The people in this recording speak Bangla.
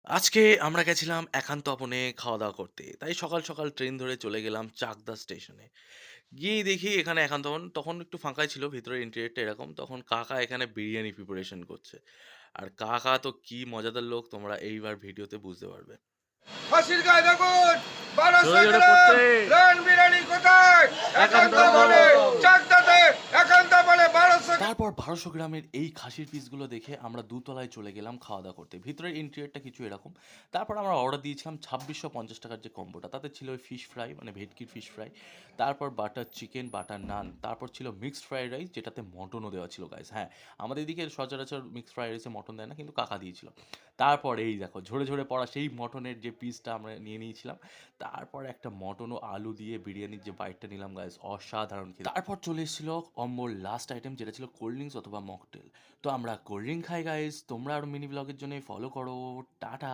আজকে আমরা গেছিলাম একান্ত আপনে খাওয়া-দাওয়া করতে। তাই সকাল, সকাল ট্রেন ধরে চলে গেলাম চাকদা স্টেশনে। গিয়েই দেখি এখানে একান্ত ভবন তখন একটু ফাঁকাই ছিল, ভেতরের ইন্টেরিয়রটা এরকম। তখন কাকা এখানে বিরিয়ানি প্রিপারেশন করছে। আর কাকা তো কি মজাদার লোক তোমরা এইবার ভিডিওতে বুঝতে পারবে। ফাঁসির গায়ে দেখুন, ১২০০ জোরে, জোরে গ্রাম পড়ছে। রান বিরিয়ানি কোথায়? একান্ত একান্ত বলে ভবন। চাকদাতে, একান্ত বলে ১২০০। তারপর ১২০০ গ্রামের এই খাসির পিসগুলো দেখে আমরা দোতলায় চলে গেলাম খাওয়া-দাওয়া করতে। ভিতরের ইন্টেরিয়রটা কিছু এরকম। তারপর আমরা অর্ডার দিয়েছিলাম ৳২৬৫০ যে কম্বোটা। তাতে ছিল ওই ফিশ ফ্রাই মানে ভেটকির ফিশ ফ্রাই। তারপর বাটার চিকেন, বাটার নান। তারপর ছিল মিক্সড ফ্রাইড রাইস যেটাতে মটনও দেওয়া ছিল গাইস। হ্যাঁ, আমাদের এদিকে সচরাচর মিক্সড ফ্রাইড রাইসে মটন দেয় না কিন্তু কাকা দিয়েছিল। তারপর এই দেখো ঝরে, ঝরে পড়া সেই মটনের যে পিসটা আমরা নিয়ে নিয়েছিলাম। তারপর একটা মটন ও আলু দিয়ে বিরিয়ানির যে বাইটটা নিলাম গাইস অসাধারণ খেতে। তারপর চলে এসেছিল কম্বোর লাস্ট আইটেম যেটা ছিল কোল্ড ড্রিংকস অথবা মকটেল। তো আমরা কোল্ড ড্রিংক খাই গাইস। তোমরা আরো মিনি ব্লগের জন্য ফলো করো। টাটা।